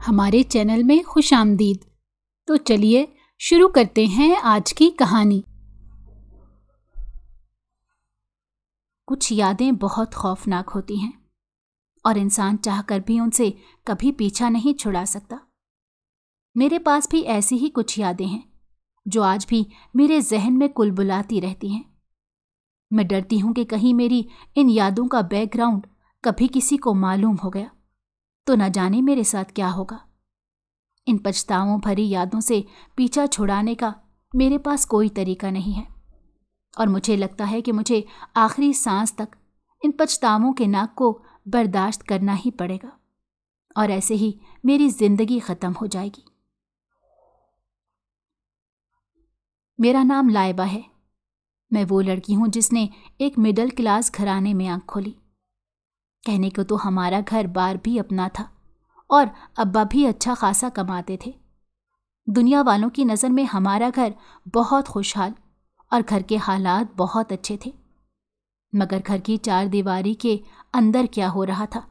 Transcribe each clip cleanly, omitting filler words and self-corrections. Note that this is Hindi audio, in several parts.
हमारे चैनल में खुशामदीद। तो चलिए शुरू करते हैं आज की कहानी। कुछ यादें बहुत खौफनाक होती हैं और इंसान चाहकर भी उनसे कभी पीछा नहीं छुड़ा सकता। मेरे पास भी ऐसी ही कुछ यादें हैं जो आज भी मेरे जहन में कुलबुलाती रहती हैं। मैं डरती हूं कि कहीं मेरी इन यादों का बैकग्राउंड कभी किसी को मालूम हो गया तो न जाने मेरे साथ क्या होगा। इन पछतावों भरी यादों से पीछा छुड़ाने का मेरे पास कोई तरीका नहीं है और मुझे लगता है कि मुझे आखिरी सांस तक इन पछतावों के नाक को बर्दाश्त करना ही पड़ेगा और ऐसे ही मेरी जिंदगी खत्म हो जाएगी। मेरा नाम लाइबा है। मैं वो लड़की हूं जिसने एक मिडिल क्लास घराने में आंख खोली। कहने को तो हमारा घर बार भी अपना था और अब्बा भी अच्छा खासा कमाते थे। दुनिया वालों की नज़र में हमारा घर बहुत खुशहाल और घर के हालात बहुत अच्छे थे, मगर घर की चार दीवारी के अंदर क्या हो रहा था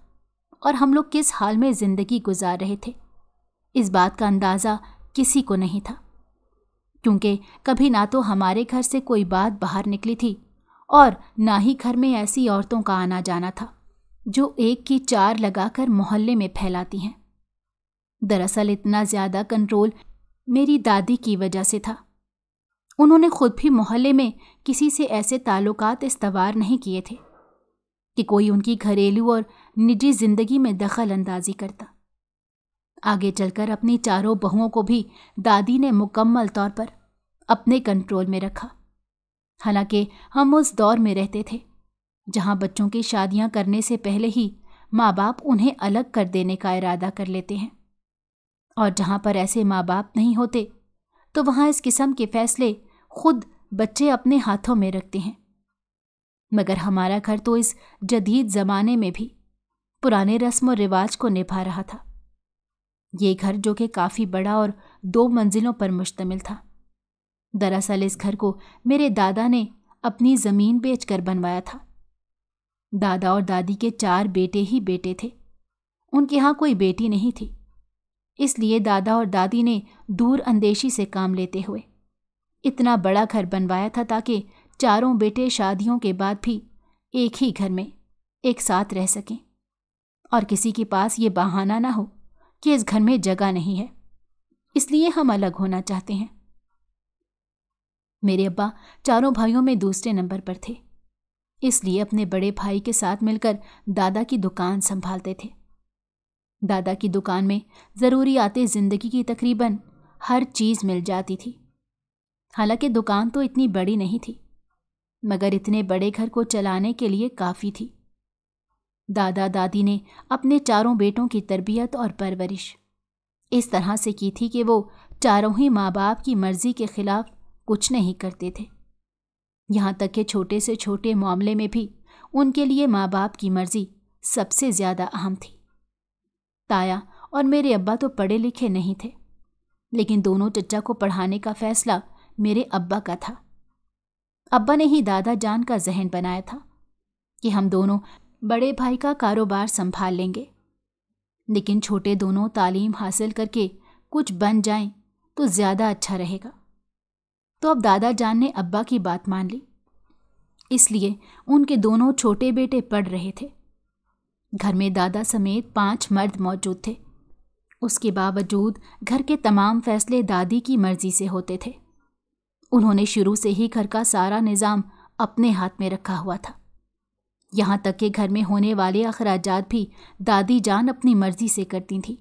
और हम लोग किस हाल में ज़िंदगी गुजार रहे थे, इस बात का अंदाज़ा किसी को नहीं था, क्योंकि कभी ना तो हमारे घर से कोई बात बाहर निकली थी और ना ही घर में ऐसी औरतों का आना जाना था जो एक की चार लगाकर मोहल्ले में फैलाती हैं। दरअसल इतना ज़्यादा कंट्रोल मेरी दादी की वजह से था। उन्होंने खुद भी मोहल्ले में किसी से ऐसे ताल्लुकात इस्तवार नहीं किए थे कि कोई उनकी घरेलू और निजी ज़िंदगी में दखल अंदाजी करता। आगे चलकर अपनी चारों बहुओं को भी दादी ने मुकम्मल तौर पर अपने कंट्रोल में रखा। हालांकि हम उस दौर में रहते थे जहां बच्चों की शादियां करने से पहले ही माँ बाप उन्हें अलग कर देने का इरादा कर लेते हैं, और जहां पर ऐसे माँ बाप नहीं होते तो वहां इस किस्म के फैसले खुद बच्चे अपने हाथों में रखते हैं। मगर हमारा घर तो इस जदीद ज़माने में भी पुराने रस्म और रिवाज को निभा रहा था। ये घर जो कि काफ़ी बड़ा और 2 मंजिलों पर मुश्तमिल था। दरअसल इस घर को मेरे दादा ने अपनी ज़मीन बेचकर बनवाया था। दादा और दादी के 4 बेटे ही बेटे थे, उनके यहाँ कोई बेटी नहीं थी। इसलिए दादा और दादी ने दूर अंदेशी से काम लेते हुए इतना बड़ा घर बनवाया था ताकि चारों बेटे शादियों के बाद भी एक ही घर में एक साथ रह सकें और किसी के पास ये बहाना ना हो कि इस घर में जगह नहीं है, इसलिए हम अलग होना चाहते हैं। मेरे अब्बा चारों भाइयों में दूसरे नंबर पर थे, इसलिए अपने बड़े भाई के साथ मिलकर दादा की दुकान संभालते थे। दादा की दुकान में ज़रूरियाते ज़िंदगी की तकरीबन हर चीज़ मिल जाती थी। हालांकि दुकान तो इतनी बड़ी नहीं थी, मगर इतने बड़े घर को चलाने के लिए काफ़ी थी। दादा दादी ने अपने चारों बेटों की तरबियत और परवरिश इस तरह से की थी कि वो चारों ही माँ बाप की मर्ज़ी के ख़िलाफ़ कुछ नहीं करते थे। यहाँ तक कि छोटे से छोटे मामले में भी उनके लिए माँ बाप की मर्ज़ी सबसे ज़्यादा अहम थी। ताया और मेरे अब्बा तो पढ़े लिखे नहीं थे, लेकिन दोनों चचा को पढ़ाने का फ़ैसला मेरे अब्बा का था। अब्बा ने ही दादा जान का जहन बनाया था कि हम दोनों बड़े भाई का कारोबार संभाल लेंगे, लेकिन छोटे दोनों तालीम हासिल करके कुछ बन जाएं तो ज़्यादा अच्छा रहेगा। तो अब दादा जान ने अब्बा की बात मान ली, इसलिए उनके दोनों छोटे बेटे पढ़ रहे थे। घर में दादा समेत 5 मर्द मौजूद थे। उसके बावजूद घर के तमाम फैसले दादी की मर्जी से होते थे। उन्होंने शुरू से ही घर का सारा निज़ाम अपने हाथ में रखा हुआ था। यहाँ तक कि घर में होने वाले अखराजात भी दादी जान अपनी मर्जी से करती थीं।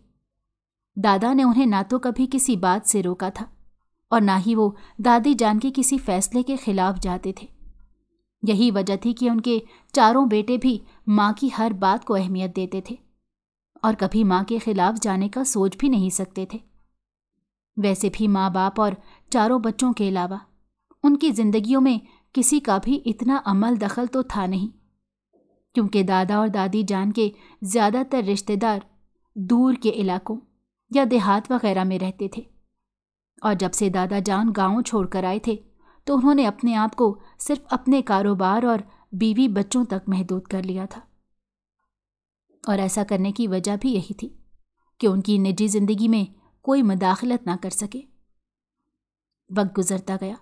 दादा ने उन्हें ना तो कभी किसी बात से रोका था और ना ही वो दादी जान के किसी फैसले के खिलाफ जाते थे। यही वजह थी कि उनके चारों बेटे भी माँ की हर बात को अहमियत देते थे और कभी माँ के खिलाफ जाने का सोच भी नहीं सकते थे। वैसे भी माँ बाप और चारों बच्चों के अलावा उनकी ज़िंदगियों में किसी का भी इतना अमल दखल तो था नहीं, क्योंकि दादा और दादी जान के ज़्यादातर रिश्तेदार दूर के इलाकों या देहात वगैरह में रहते थे, और जब से दादा जान गांव छोड़कर आए थे तो उन्होंने अपने आप को सिर्फ अपने कारोबार और बीवी बच्चों तक महदूद कर लिया था। और ऐसा करने की वजह भी यही थी कि उनकी निजी जिंदगी में कोई मुदाखलत ना कर सके। वक्त गुजरता गया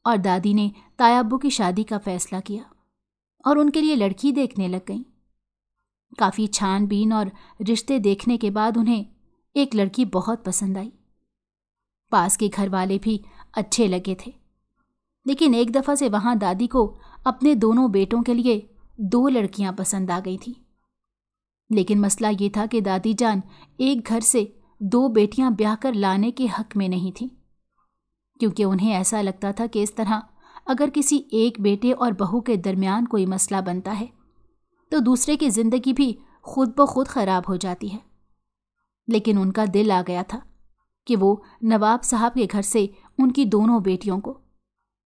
और दादी ने ताया अब्बू की शादी का फैसला किया और उनके लिए लड़की देखने लग गईं। काफ़ी छानबीन और रिश्ते देखने के बाद उन्हें एक लड़की बहुत पसंद आई। पास के घर वाले भी अच्छे लगे थे, लेकिन एक दफ़ा से वहाँ दादी को अपने दोनों बेटों के लिए 2 लड़कियां पसंद आ गई थी। लेकिन मसला ये था कि दादी जान एक घर से 2 बेटियां ब्याह कर लाने के हक में नहीं थी, क्योंकि उन्हें ऐसा लगता था कि इस तरह अगर किसी एक बेटे और बहू के दरमियान कोई मसला बनता है तो दूसरे की ज़िंदगी भी खुद ब खुद ख़राब हो जाती है। लेकिन उनका दिल आ गया था कि वो नवाब साहब के घर से उनकी दोनों बेटियों को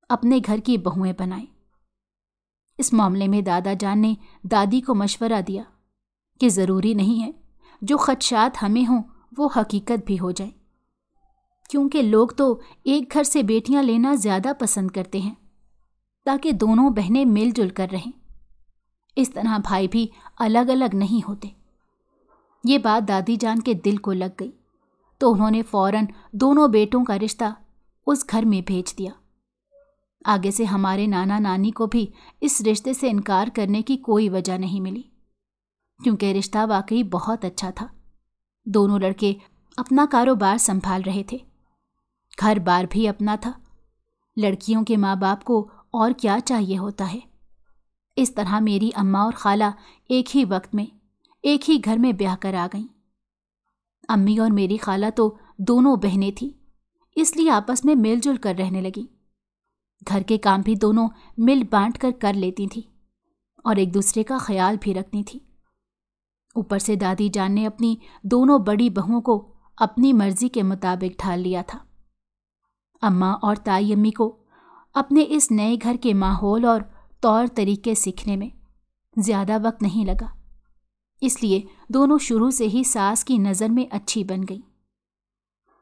अपने घर की बहुएं बनाएं। इस मामले में दादा जान ने दादी को मशवरा दिया कि ज़रूरी नहीं है जो खदशात हमें हों वो हकीकत भी हो जाए, क्योंकि लोग तो एक घर से बेटियां लेना ज़्यादा पसंद करते हैं ताकि दोनों बहनें मिलजुल कर रहें। इस तरह भाई भी अलग अलग नहीं होते। ये बात दादी जान के दिल को लग गई तो उन्होंने फौरन दोनों बेटों का रिश्ता उस घर में भेज दिया। आगे से हमारे नाना नानी को भी इस रिश्ते से इनकार करने की कोई वजह नहीं मिली, क्योंकि रिश्ता वाकई बहुत अच्छा था। दोनों लड़के अपना कारोबार संभाल रहे थे, घर बार भी अपना था। लड़कियों के माँ बाप को और क्या चाहिए होता है। इस तरह मेरी अम्मा और खाला एक ही वक्त में एक ही घर में ब्याह कर आ गईं। अम्मी और मेरी खाला तो दोनों बहनें थीं, इसलिए आपस में मिलजुल कर रहने लगीं। घर के काम भी दोनों मिल बांट कर लेती थीं और एक दूसरे का ख्याल भी रखती थीं। ऊपर से दादी जान ने अपनी दोनों बड़ी बहुओं को अपनी मर्जी के मुताबिक ढाल लिया था। अम्मा और ताई अम्मी को अपने इस नए घर के माहौल और तौर तरीके सीखने में ज़्यादा वक्त नहीं लगा, इसलिए दोनों शुरू से ही सास की नज़र में अच्छी बन गई।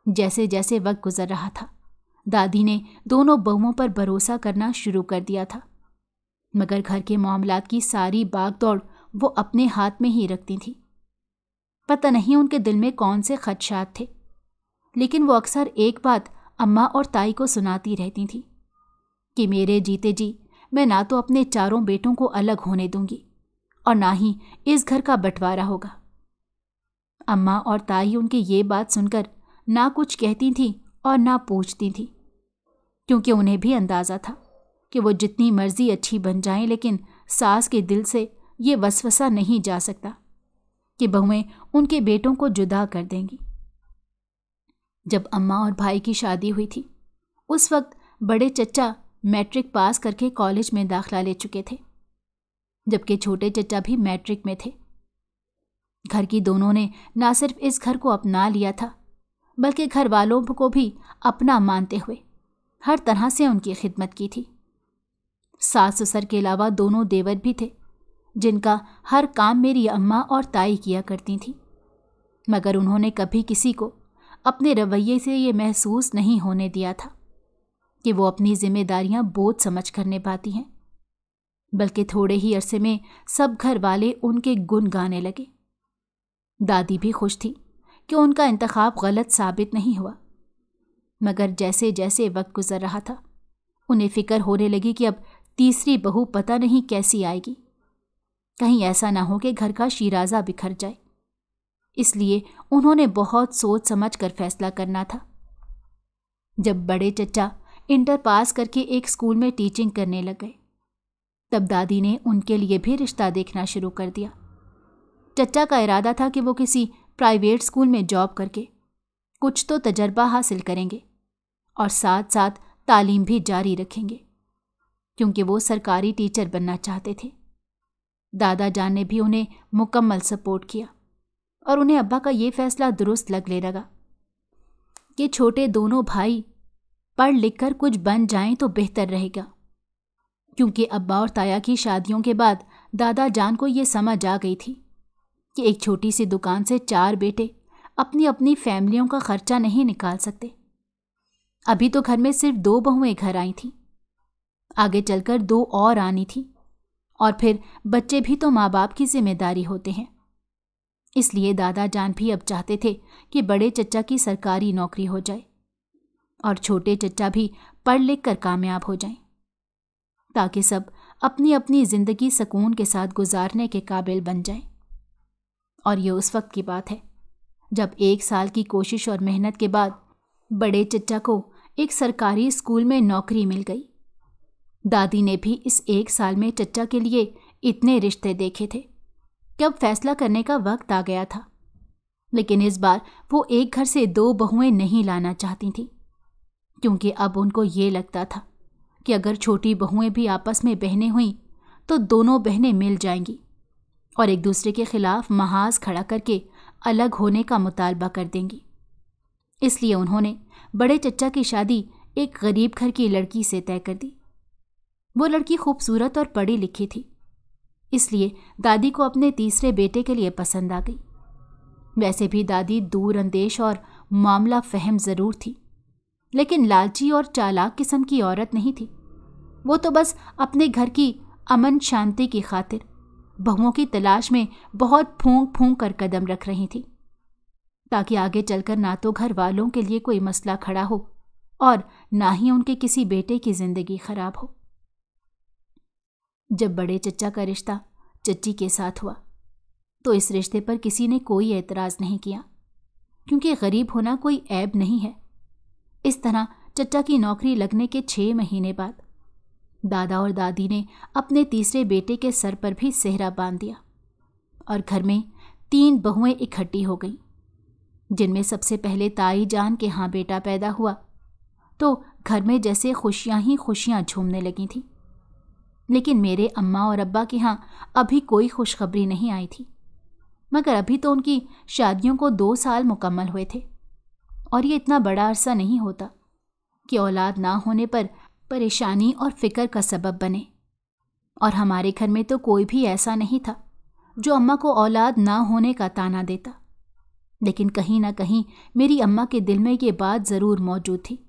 जैसे जैसे वक्त गुजर रहा था दादी ने दोनों बहुओं पर भरोसा करना शुरू कर दिया था, मगर घर के मामलात की सारी भागदौड़ वो अपने हाथ में ही रखती थी। पता नहीं उनके दिल में कौन से खदशात थे, लेकिन वो अक्सर एक बात अम्मा और ताई को सुनाती रहती थी कि मेरे जीते जी मैं ना तो अपने चारों बेटों को अलग होने दूंगी और ना ही इस घर का बंटवारा होगा। अम्मा और ताई उनकी ये बात सुनकर ना कुछ कहती थीं और ना पूछती थीं, क्योंकि उन्हें भी अंदाज़ा था कि वो जितनी मर्जी अच्छी बन जाएं, लेकिन सास के दिल से ये वसवसा नहीं जा सकता कि बहुएं उनके बेटों को जुदा कर देंगी। जब अम्मा और भाई की शादी हुई थी उस वक्त बड़े चचा मैट्रिक पास करके कॉलेज में दाखिला ले चुके थे, जबकि छोटे चचा भी मैट्रिक में थे। घर की दोनों ने ना सिर्फ इस घर को अपना लिया था, बल्कि घर वालों को भी अपना मानते हुए हर तरह से उनकी खिदमत की थी। सास ससुर के अलावा दोनों देवर भी थे, जिनका हर काम मेरी अम्मा और ताई किया करती थी, मगर उन्होंने कभी किसी को अपने रवैये से ये महसूस नहीं होने दिया था कि वो अपनी जिम्मेदारियां बोझ समझ कर निभाती हैं, बल्कि थोड़े ही अरसे में सब घर वाले उनके गुण गाने लगे। दादी भी खुश थी कि उनका इंतखाब गलत साबित नहीं हुआ, मगर जैसे जैसे वक्त गुजर रहा था उन्हें फिक्र होने लगी कि अब तीसरी बहू पता नहीं कैसी आएगी, कहीं ऐसा ना हो कि घर का शीराजा बिखर जाए। इसलिए उन्होंने बहुत सोच समझ कर फैसला करना था। जब बड़े चचा इंटर पास करके एक स्कूल में टीचिंग करने लग गए, तब दादी ने उनके लिए भी रिश्ता देखना शुरू कर दिया। चचा का इरादा था कि वो किसी प्राइवेट स्कूल में जॉब करके कुछ तो तजर्बा हासिल करेंगे और साथ साथ तालीम भी जारी रखेंगे, क्योंकि वो सरकारी टीचर बनना चाहते थे। दादा जान ने भी उन्हें मुकम्मल सपोर्ट किया और उन्हें अब्बा का ये फैसला दुरुस्त लगने लगा कि छोटे दोनों भाई पढ़ लिख कर कुछ बन जाएं तो बेहतर रहेगा, क्योंकि अब्बा और ताया की शादियों के बाद दादा जान को ये समझ आ गई थी कि एक छोटी सी दुकान से 4 बेटे अपनी अपनी फैमिलियों का खर्चा नहीं निकाल सकते। अभी तो घर में सिर्फ 2 बहुएं घर आई थीं, आगे चलकर 2 और आनी थी, और फिर बच्चे भी तो माँ बाप की जिम्मेदारी होते हैं। इसलिए दादा जान भी अब चाहते थे कि बड़े चचा की सरकारी नौकरी हो जाए और छोटे चचा भी पढ़ लिख कर कामयाब हो जाएं, ताकि सब अपनी अपनी जिंदगी सुकून के साथ गुजारने के काबिल बन जाएं। और ये उस वक्त की बात है जब 1 साल की कोशिश और मेहनत के बाद बड़े चचा को एक सरकारी स्कूल में नौकरी मिल गई। दादी ने भी इस 1 साल में चचा के लिए इतने रिश्ते देखे थे कि अब फैसला करने का वक्त आ गया था। लेकिन इस बार वो एक घर से 2 बहुएं नहीं लाना चाहती थीं, क्योंकि अब उनको ये लगता था कि अगर छोटी बहुएं भी आपस में बहनें हुईं तो दोनों बहनें मिल जाएंगी और एक दूसरे के खिलाफ महाज खड़ा करके अलग होने का मुतालबा कर देंगी। इसलिए उन्होंने बड़े चचा की शादी एक गरीब घर की लड़की से तय कर दी। वो लड़की खूबसूरत और पढ़ी लिखी थी, इसलिए दादी को अपने तीसरे बेटे के लिए पसंद आ गई। वैसे भी दादी दूर अंदेश और मामला फहम जरूर थी, लेकिन लालची और चालाक किस्म की औरत नहीं थी। वो तो बस अपने घर की अमन शांति की खातिर बहुओं की तलाश में बहुत फूंक फूंक कर कदम रख रही थी, ताकि आगे चलकर ना तो घर वालों के लिए कोई मसला खड़ा हो और ना ही उनके किसी बेटे की जिंदगी खराब हो। जब बड़े चचा का रिश्ता चच्ची के साथ हुआ तो इस रिश्ते पर किसी ने कोई एतराज़ नहीं किया, क्योंकि गरीब होना कोई ऐब नहीं है। इस तरह चचा की नौकरी लगने के 6 महीने बाद दादा और दादी ने अपने तीसरे बेटे के सर पर भी सेहरा बांध दिया और घर में 3 बहुएं इकट्ठी हो गईं, जिनमें सबसे पहले ताई जान के यहाँ बेटा पैदा हुआ तो घर में जैसे खुशियां ही खुशियां झूमने लगी थी। लेकिन मेरे अम्मा और अब्बा के यहाँ अभी कोई खुशखबरी नहीं आई थी, मगर अभी तो उनकी शादियों को 2 साल मुकम्मल हुए थे और ये इतना बड़ा अरसा नहीं होता कि औलाद ना होने पर परेशानी और फिक्र का सबब बने। और हमारे घर में तो कोई भी ऐसा नहीं था जो अम्मा को औलाद ना होने का ताना देता, लेकिन कहीं ना कहीं मेरी अम्मा के दिल में ये बात ज़रूर मौजूद थी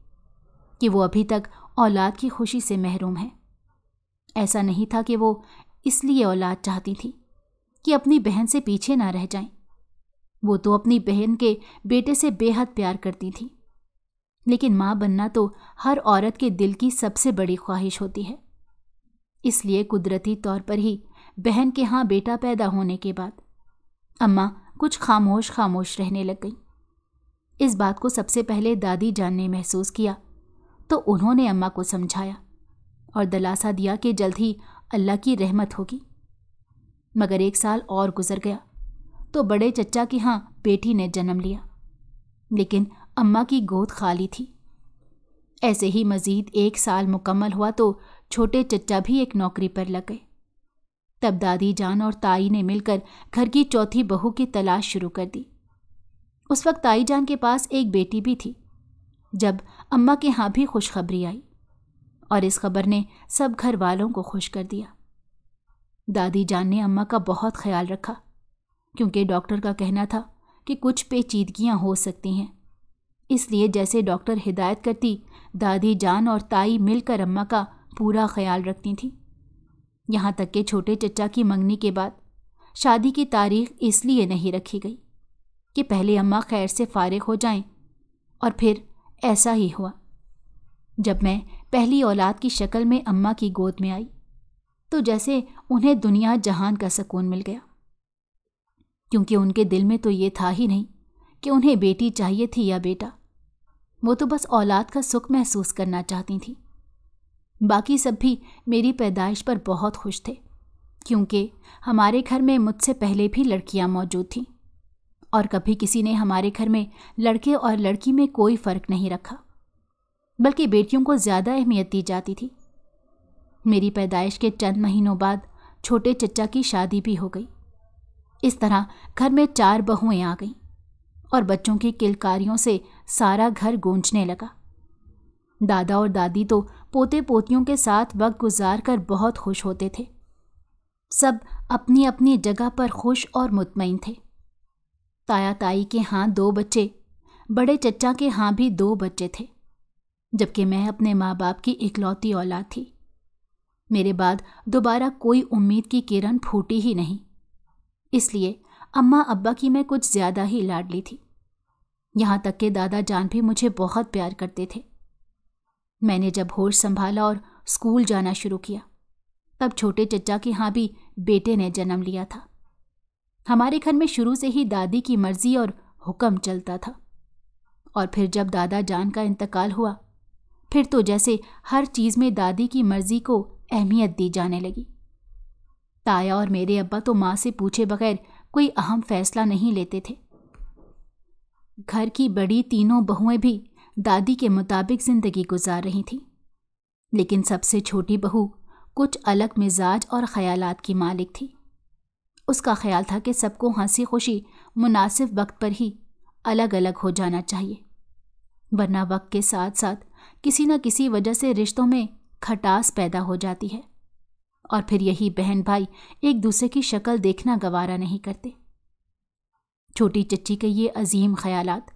कि वो अभी तक औलाद की खुशी से महरूम है। ऐसा नहीं था कि वो इसलिए औलाद चाहती थी कि अपनी बहन से पीछे ना रह जाएं। वो तो अपनी बहन के बेटे से बेहद प्यार करती थी, लेकिन माँ बनना तो हर औरत के दिल की सबसे बड़ी ख्वाहिश होती है। इसलिए कुदरती तौर पर ही बहन के यहाँ बेटा पैदा होने के बाद अम्मा कुछ खामोश खामोश रहने लग गई। इस बात को सबसे पहले दादी जान ने महसूस किया तो उन्होंने अम्मा को समझाया और दिलासा दिया कि जल्द ही अल्लाह की रहमत होगी। मगर 1 साल और गुजर गया तो बड़े चचा के यहाँ बेटी ने जन्म लिया, लेकिन अम्मा की गोद खाली थी। ऐसे ही मज़ीद 1 साल मुकम्मल हुआ तो छोटे चचा भी एक नौकरी पर लग गए। तब दादी जान और ताई ने मिलकर घर की चौथी बहू की तलाश शुरू कर दी। उस वक्त ताई जान के पास एक बेटी भी थी जब अम्मा के यहाँ भी खुशखबरी आई, और इस खबर ने सब घर वालों को खुश कर दिया। दादी जान ने अम्मा का बहुत ख्याल रखा, क्योंकि डॉक्टर का कहना था कि कुछ पेचीदगियां हो सकती हैं। इसलिए जैसे डॉक्टर हिदायत करती, दादी जान और ताई मिलकर अम्मा का पूरा ख्याल रखती थीं। यहाँ तक कि छोटे चचा की मंगनी के बाद शादी की तारीख इसलिए नहीं रखी गई कि पहले अम्मा खैर से फारिग हो जाएं, और फिर ऐसा ही हुआ। जब मैं पहली औलाद की शक्ल में अम्मा की गोद में आई तो जैसे उन्हें दुनिया जहान का सुकून मिल गया, क्योंकि उनके दिल में तो ये था ही नहीं कि उन्हें बेटी चाहिए थी या बेटा। वो तो बस औलाद का सुख महसूस करना चाहती थी। बाकी सब भी मेरी पैदाइश पर बहुत खुश थे, क्योंकि हमारे घर में मुझसे पहले भी लड़कियां मौजूद थीं और कभी किसी ने हमारे घर में लड़के और लड़की में कोई फ़र्क नहीं रखा, बल्कि बेटियों को ज़्यादा अहमियत दी जाती थी। मेरी पैदाइश के चंद महीनों बाद छोटे चचा की शादी भी हो गई। इस तरह घर में 4 बहुएं आ गईं और बच्चों की किलकारियों से सारा घर गूंजने लगा। दादा और दादी तो पोते पोतियों के साथ वक्त गुजार कर बहुत खुश होते थे। सब अपनी अपनी जगह पर खुश और मुतमईन थे। ताया ताई के यहाँ 2 बच्चे, बड़े चचा के यहाँ भी 2 बच्चे थे, जबकि मैं अपने माँ बाप की इकलौती औलाद थी। मेरे बाद दोबारा कोई उम्मीद की किरण फूटी ही नहीं। इसलिए अम्मा अब्बा की मैं कुछ ज्यादा ही लाडली थी। यहां तक कि दादा जान भी मुझे बहुत प्यार करते थे। मैंने जब होश संभाला और स्कूल जाना शुरू किया, तब छोटे चचा के यहाँ भी बेटे ने जन्म लिया था। हमारे घर में शुरू से ही दादी की मर्जी और हुक्म चलता था। और फिर जब दादा जान का इंतकाल हुआ, फिर तो जैसे हर चीज में दादी की मर्जी को अहमियत दी जाने लगी। ताया और मेरे अब्बा तो माँ से पूछे बगैर कोई अहम फैसला नहीं लेते थे। घर की बड़ी तीनों बहुएं भी दादी के मुताबिक जिंदगी गुजार रही थीं, लेकिन सबसे छोटी बहू कुछ अलग मिजाज और ख्यालात की मालिक थी। उसका ख्याल था कि सबको हंसी खुशी मुनासिब वक्त पर ही अलग अलग हो जाना चाहिए, वरना वक्त के साथ साथ किसी न किसी वजह से रिश्तों में खटास पैदा हो जाती है और फिर यही बहन भाई एक दूसरे की शक्ल देखना गवारा नहीं करते। छोटी चच्ची के ये अजीम ख्यालात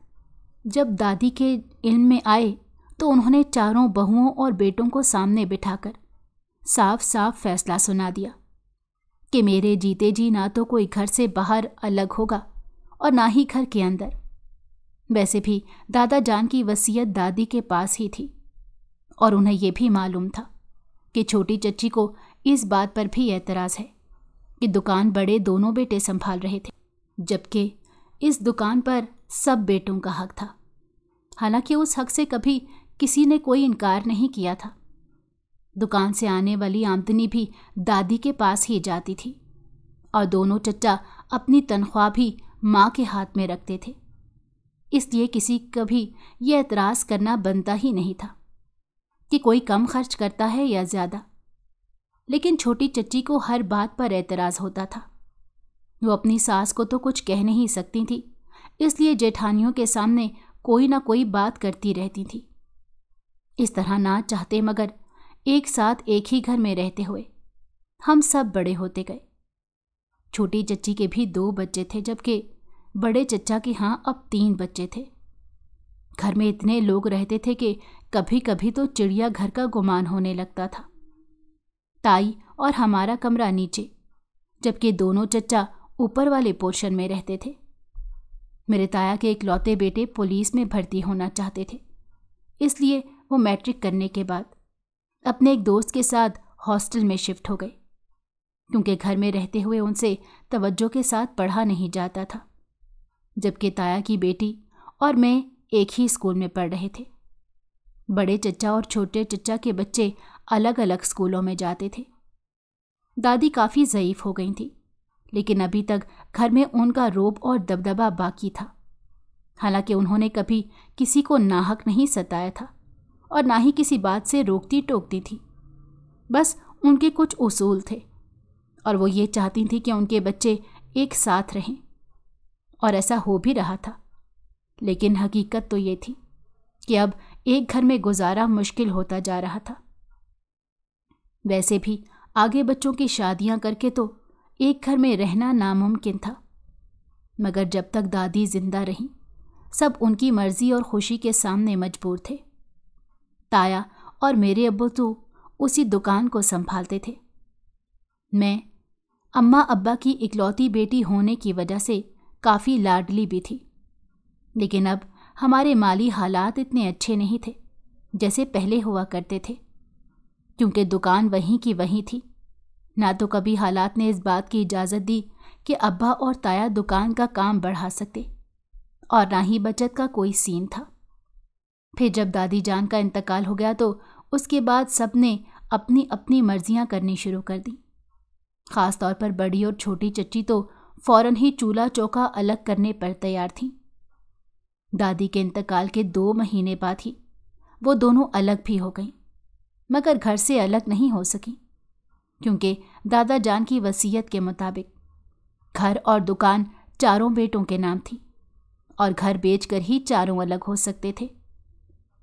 जब दादी के इल्म में आए तो उन्होंने चारों बहुओं और बेटों को सामने बिठाकर साफ साफ फैसला सुना दिया कि मेरे जीते जी ना तो कोई घर से बाहर अलग होगा और ना ही घर के अंदर। वैसे भी दादा जान की वसीयत दादी के पास ही थी और उन्हें यह भी मालूम था कि छोटी चच्ची को इस बात पर भी एतराज़ है कि दुकान बड़े दोनों बेटे संभाल रहे थे, जबकि इस दुकान पर सब बेटों का हक था। हालांकि उस हक से कभी किसी ने कोई इनकार नहीं किया था। दुकान से आने वाली आमदनी भी दादी के पास ही जाती थी और दोनों चच्चा अपनी तनख्वाह भी माँ के हाथ में रखते थे, इसलिए किसी कभी यह एतराज़ करना बनता ही नहीं था कि कोई कम खर्च करता है या ज़्यादा। लेकिन छोटी चच्ची को हर बात पर एतराज़ होता था। वो अपनी सास को तो कुछ कह नहीं सकती थी, इसलिए जेठानियों के सामने कोई ना कोई बात करती रहती थी। इस तरह ना चाहते मगर एक साथ एक ही घर में रहते हुए हम सब बड़े होते गए। छोटी चच्ची के भी 2 बच्चे थे, जबकि बड़े चच्चा के यहाँ अब 3 बच्चे थे। घर में इतने लोग रहते थे कि कभी कभी तो चिड़िया घर का गुमान होने लगता था। ताई और हमारा कमरा नीचे, जबकि दोनों चच्चा ऊपर वाले पोर्शन में रहते थे। मेरे ताया के इकलौते बेटे पुलिस में भर्ती होना चाहते थे, इसलिए वो मैट्रिक करने के बाद अपने एक दोस्त के साथ हॉस्टल में शिफ्ट हो गए, क्योंकि घर में रहते हुए उनसे तवज्जो के साथ पढ़ा नहीं जाता था। जबकि ताया की बेटी और मैं एक ही स्कूल में पढ़ रहे थे। बड़े चच्चा और छोटे चच्चा के बच्चे अलग अलग स्कूलों में जाते थे। दादी काफ़ी ज़ईफ़ हो गई थी, लेकिन अभी तक घर में उनका रोब और दबदबा बाकी था। हालांकि उन्होंने कभी किसी को नाहक नहीं सताया था और ना ही किसी बात से रोकती टोकती थी। बस उनके कुछ उसूल थे और वो ये चाहती थी कि उनके बच्चे एक साथ रहें, और ऐसा हो भी रहा था। लेकिन हकीकत तो ये थी कि अब एक घर में गुजारा मुश्किल होता जा रहा था। वैसे भी आगे बच्चों की शादियां करके तो एक घर में रहना नामुमकिन था, मगर जब तक दादी जिंदा रहीं सब उनकी मर्जी और खुशी के सामने मजबूर थे। ताया और मेरे अब्बू तो उसी दुकान को संभालते थे। मैं अम्मा अब्बा की इकलौती बेटी होने की वजह से काफ़ी लाडली भी थी, लेकिन अब हमारे माली हालात इतने अच्छे नहीं थे जैसे पहले हुआ करते थे, क्योंकि दुकान वहीं की वहीं थी। ना तो कभी हालात ने इस बात की इजाज़त दी कि अब्बा और ताया दुकान का काम बढ़ा सकते, और ना ही बचत का कोई सीन था। फिर जब दादी जान का इंतकाल हो गया तो उसके बाद सब ने अपनी अपनी मर्जियां करनी शुरू कर दी। ख़ास तौर पर बड़ी और छोटी चच्ची तो फ़ौरन ही चूल्हा चौका अलग करने पर तैयार थीं। दादी के इंतकाल के 2 महीने बाद ही वो दोनों अलग भी हो गईं, मगर घर से अलग नहीं हो सकीं, क्योंकि दादा जान की वसीयत के मुताबिक घर और दुकान चारों बेटों के नाम थी और घर बेचकर ही चारों अलग हो सकते थे।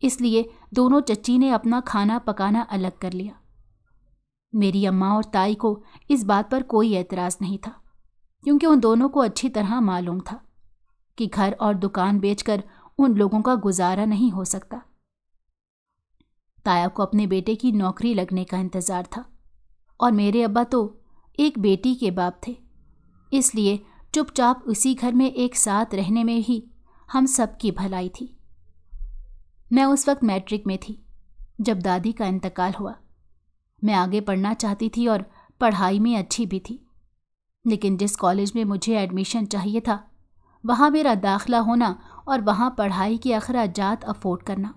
इसलिए दोनों चच्ची ने अपना खाना पकाना अलग कर लिया। मेरी अम्मा और ताई को इस बात पर कोई एतराज़ नहीं था, क्योंकि उन दोनों को अच्छी तरह मालूम था कि घर और दुकान बेचकर उन लोगों का गुजारा नहीं हो सकता। ताया को अपने बेटे की नौकरी लगने का इंतज़ार था और मेरे अब्बा तो एक बेटी के बाप थे, इसलिए चुपचाप उसी घर में एक साथ रहने में ही हम सबकी भलाई थी। मैं उस वक्त मैट्रिक में थी जब दादी का इंतकाल हुआ। मैं आगे पढ़ना चाहती थी और पढ़ाई में अच्छी भी थी, लेकिन जिस कॉलेज में मुझे एडमिशन चाहिए था वहाँ मेरा दाखिला होना और वहाँ पढ़ाई की अखराजात अफोर्ड करना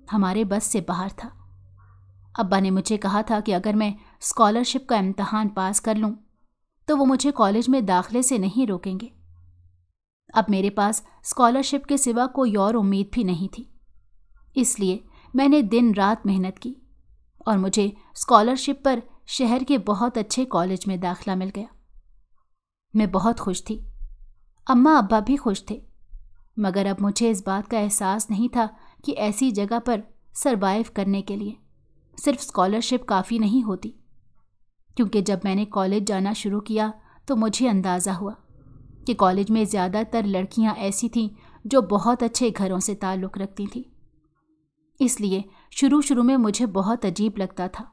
हमारे बस से बाहर था। अब्बा ने मुझे कहा था कि अगर मैं स्कॉलरशिप का इम्तहान पास कर लूँ तो वो मुझे कॉलेज में दाखिले से नहीं रोकेंगे। अब मेरे पास स्कॉलरशिप के सिवा कोई और उम्मीद भी नहीं थी, इसलिए मैंने दिन रात मेहनत की और मुझे स्कॉलरशिप पर शहर के बहुत अच्छे कॉलेज में दाखिला मिल गया। मैं बहुत खुश थी, अम्मा अब्बा भी खुश थे, मगर अब मुझे इस बात का एहसास नहीं था कि ऐसी जगह पर सरवाइव करने के लिए सिर्फ स्कॉलरशिप काफ़ी नहीं होती, क्योंकि जब मैंने कॉलेज जाना शुरू किया तो मुझे अंदाज़ा हुआ कि कॉलेज में ज़्यादातर लड़कियां ऐसी थीं जो बहुत अच्छे घरों से ताल्लुक़ रखती थीं। इसलिए शुरू में मुझे बहुत अजीब लगता था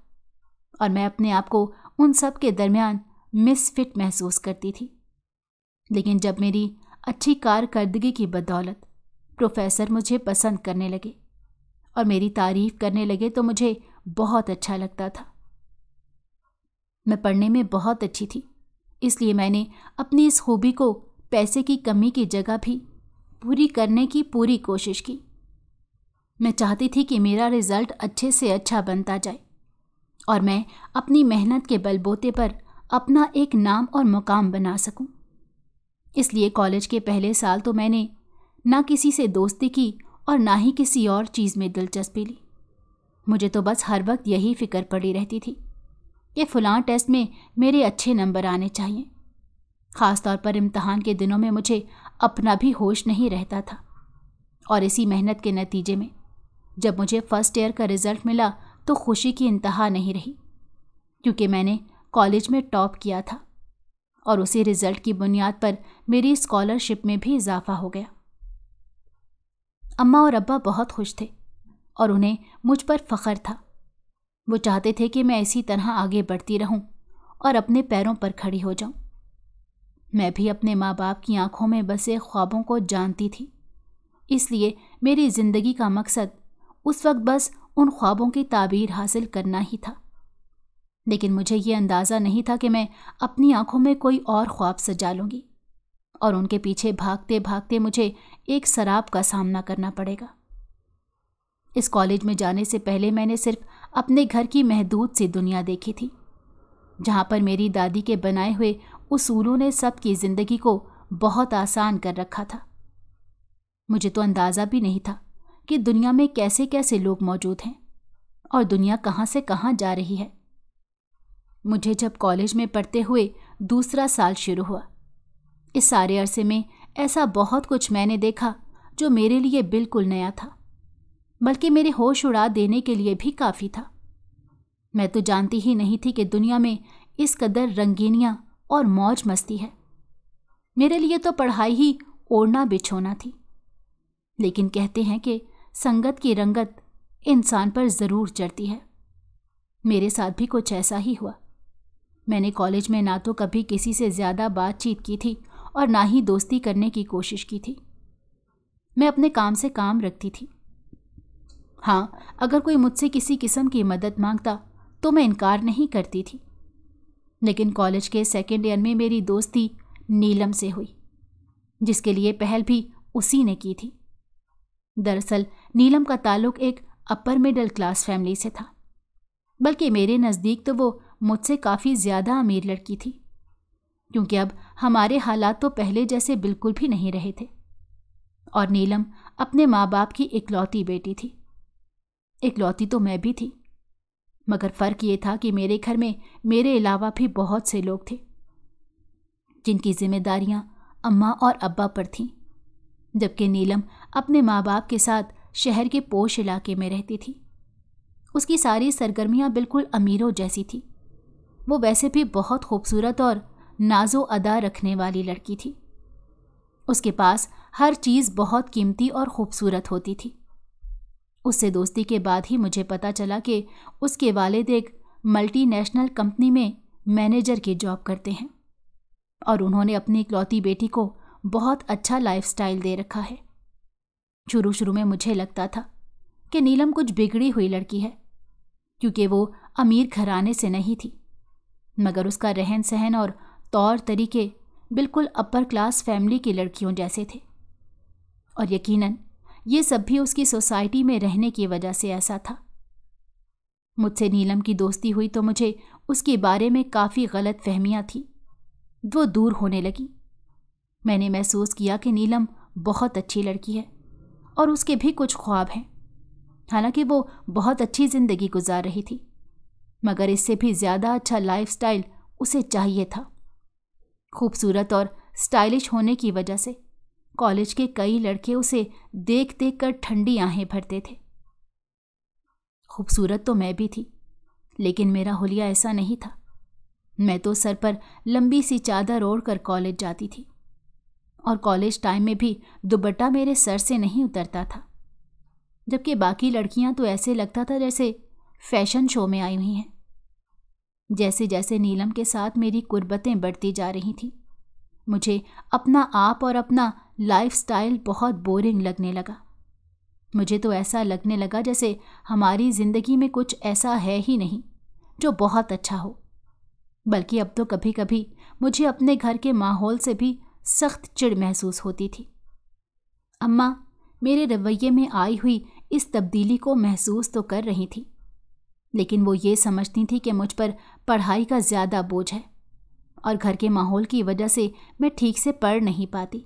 और मैं अपने आप को उन सब के दरमियान मिसफिट महसूस करती थी। लेकिन जब मेरी अच्छी कारकर्दगी की बदौलत प्रोफेसर मुझे पसंद करने लगे और मेरी तारीफ़ करने लगे तो मुझे बहुत अच्छा लगता था। मैं पढ़ने में बहुत अच्छी थी, इसलिए मैंने अपनी इस खूबी को पैसे की कमी की जगह भी पूरी करने की पूरी कोशिश की। मैं चाहती थी कि मेरा रिज़ल्ट अच्छे से अच्छा बनता जाए और मैं अपनी मेहनत के बलबूते पर अपना एक नाम और मुकाम बना सकूं। इसलिए कॉलेज के पहले साल तो मैंने ना किसी से दोस्ती की और ना ही किसी और चीज़ में दिलचस्पी ली। मुझे तो बस हर वक्त यही फिक्र पड़ी रहती थी कि फ़लाँ टेस्ट में मेरे अच्छे नंबर आने चाहिए। ख़ास तौर पर इम्तहान के दिनों में मुझे अपना भी होश नहीं रहता था और इसी मेहनत के नतीजे में जब मुझे फ़र्स्ट ईयर का रिज़ल्ट मिला तो खुशी की इंतहा नहीं रही, क्योंकि मैंने कॉलेज में टॉप किया था और उसी रिज़ल्ट की बुनियाद पर मेरी स्कॉलरशिप में भी इजाफा हो गया। अम्मा और अब्बा बहुत खुश थे और उन्हें मुझ पर फ़ख्र था। वो चाहते थे कि मैं इसी तरह आगे बढ़ती रहूं और अपने पैरों पर खड़ी हो जाऊं। मैं भी अपने माँ बाप की आंखों में बसे ख्वाबों को जानती थी, इसलिए मेरी ज़िंदगी का मकसद उस वक्त बस उन ख्वाबों की ताबीर हासिल करना ही था। लेकिन मुझे ये अंदाज़ा नहीं था कि मैं अपनी आंखों में कोई और ख्वाब सजा लूँगी और उनके पीछे भागते भागते मुझे एक सराब का सामना करना पड़ेगा। इस कॉलेज में जाने से पहले मैंने सिर्फ अपने घर की महदूद सी दुनिया देखी थी, जहाँ पर मेरी दादी के बनाए हुए उसूलों ने सबकी ज़िंदगी को बहुत आसान कर रखा था। मुझे तो अंदाज़ा भी नहीं था कि दुनिया में कैसे कैसे लोग मौजूद हैं और दुनिया कहाँ से कहाँ जा रही है। मुझे जब कॉलेज में पढ़ते हुए दूसरा साल शुरू हुआ, इस सारे अरसे में ऐसा बहुत कुछ मैंने देखा जो मेरे लिए बिल्कुल नया था, बल्कि मेरे होश उड़ा देने के लिए भी काफ़ी था। मैं तो जानती ही नहीं थी कि दुनिया में इस कदर रंगीनियाँ और मौज मस्ती है। मेरे लिए तो पढ़ाई ही ओढ़ना बिछोना थी। लेकिन कहते हैं कि संगत की रंगत इंसान पर ज़रूर चढ़ती है। मेरे साथ भी कुछ ऐसा ही हुआ। मैंने कॉलेज में ना तो कभी किसी से ज़्यादा बातचीत की थी और ना ही दोस्ती करने की कोशिश की थी। मैं अपने काम से काम रखती थी। हाँ, अगर कोई मुझसे किसी किस्म की मदद मांगता तो मैं इनकार नहीं करती थी। लेकिन कॉलेज के सेकेंड ईयर में मेरी दोस्ती नीलम से हुई, जिसके लिए पहल भी उसी ने की थी। दरअसल नीलम का ताल्लुक एक अपर मिडिल क्लास फैमिली से था, बल्कि मेरे नज़दीक तो वो मुझसे काफ़ी ज़्यादा अमीर लड़की थी, क्योंकि अब हमारे हालात तो पहले जैसे बिल्कुल भी नहीं रहे थे और नीलम अपने माँ बाप की इकलौती बेटी थी। इकलौती तो मैं भी थी, मगर फ़र्क ये था कि मेरे घर में मेरे अलावा भी बहुत से लोग थे जिनकी जिम्मेदारियां अम्मा और अब्बा पर थीं, जबकि नीलम अपने माँ बाप के साथ शहर के पोश इलाके में रहती थी। उसकी सारी सरगर्मियां बिल्कुल अमीरों जैसी थी। वो वैसे भी बहुत खूबसूरत और नाजो अदा रखने वाली लड़की थी। उसके पास हर चीज़ बहुत कीमती और खूबसूरत होती थी। उससे दोस्ती के बाद ही मुझे पता चला कि उसके वालिद एक मल्टीनेशनल कंपनी में मैनेजर की जॉब करते हैं। और उन्होंने अपनी इकलौती बेटी को बहुत अच्छा लाइफस्टाइल दे रखा है। शुरू शुरू में मुझे लगता था कि नीलम कुछ बिगड़ी हुई लड़की है, क्योंकि वो अमीर घराने से नहीं थी, मगर उसका रहन सहन और तौर तरीके बिल्कुल अपर क्लास फैमिली की लड़कियों जैसे थे। और यकीनन ये सब भी उसकी सोसाइटी में रहने की वजह से ऐसा था। मुझसे नीलम की दोस्ती हुई तो मुझे उसके बारे में काफ़ी गलत फहमियाँ थी, वो दूर होने लगी। मैंने महसूस किया कि नीलम बहुत अच्छी लड़की है और उसके भी कुछ ख्वाब हैं। हालांकि वो बहुत अच्छी ज़िंदगी गुजार रही थी, मगर इससे भी ज़्यादा अच्छा लाइफस्टाइल उसे चाहिए था। खूबसूरत और स्टाइलिश होने की वजह से कॉलेज के कई लड़के उसे देख देख कर ठंडी आहें भरते थे। खूबसूरत तो मैं भी थी, लेकिन मेरा हुलिया ऐसा नहीं था। मैं तो सर पर लंबी सी चादर ओढ़कर कॉलेज जाती थी, और कॉलेज टाइम में भी दुपट्टा मेरे सर से नहीं उतरता था, जबकि बाकी लड़कियां तो ऐसे लगता था जैसे फैशन शो में आई हुई हैं। जैसे जैसे नीलम के साथ मेरी कुर्बतें बढ़ती जा रही थीं, मुझे अपना आप और अपना लाइफस्टाइल बहुत बोरिंग लगने लगा। मुझे तो ऐसा लगने लगा जैसे हमारी ज़िंदगी में कुछ ऐसा है ही नहीं जो बहुत अच्छा हो, बल्कि अब तो कभी कभी मुझे अपने घर के माहौल से भी सख्त चिढ़ महसूस होती थी। अम्मा मेरे रवैये में आई हुई इस तब्दीली को महसूस तो कर रही थी, लेकिन वो ये समझती थी कि मुझ पर पढ़ाई का ज़्यादा बोझ है और घर के माहौल की वजह से मैं ठीक से पढ़ नहीं पाती,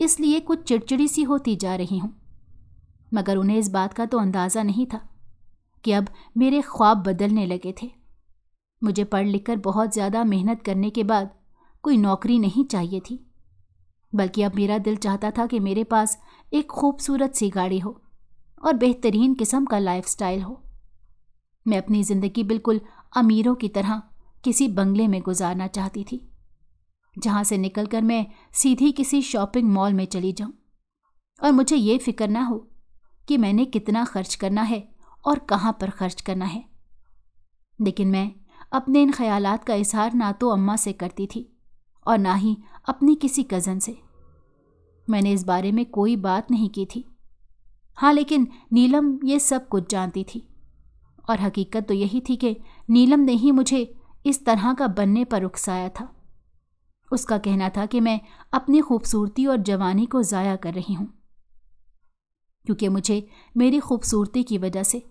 इसलिए कुछ चिड़चिड़ी सी होती जा रही हूँ। मगर उन्हें इस बात का तो अंदाज़ा नहीं था कि अब मेरे ख्वाब बदलने लगे थे। मुझे पढ़ लिख कर बहुत ज़्यादा मेहनत करने के बाद कोई नौकरी नहीं चाहिए थी, बल्कि अब मेरा दिल चाहता था कि मेरे पास एक खूबसूरत सी गाड़ी हो और बेहतरीन किस्म का लाइफस्टाइल हो। मैं अपनी ज़िंदगी बिल्कुल अमीरों की तरह किसी बंगले में गुजारना चाहती थी, जहाँ से निकलकर मैं सीधी किसी शॉपिंग मॉल में चली जाऊँ और मुझे ये फिक्र ना हो कि मैंने कितना खर्च करना है और कहाँ पर खर्च करना है। लेकिन मैं अपने इन ख्यालात का इजहार ना तो अम्मा से करती थी और ना ही अपनी किसी कज़न से। मैंने इस बारे में कोई बात नहीं की थी। हाँ, लेकिन नीलम ये सब कुछ जानती थी, और हकीकत तो यही थी कि नीलम ने ही मुझे इस तरह का बनने पर उकसाया था। उसका कहना था कि मैं अपनी खूबसूरती और जवानी को ज़ाया कर रही हूँ, क्योंकि मुझे मेरी खूबसूरती की वजह से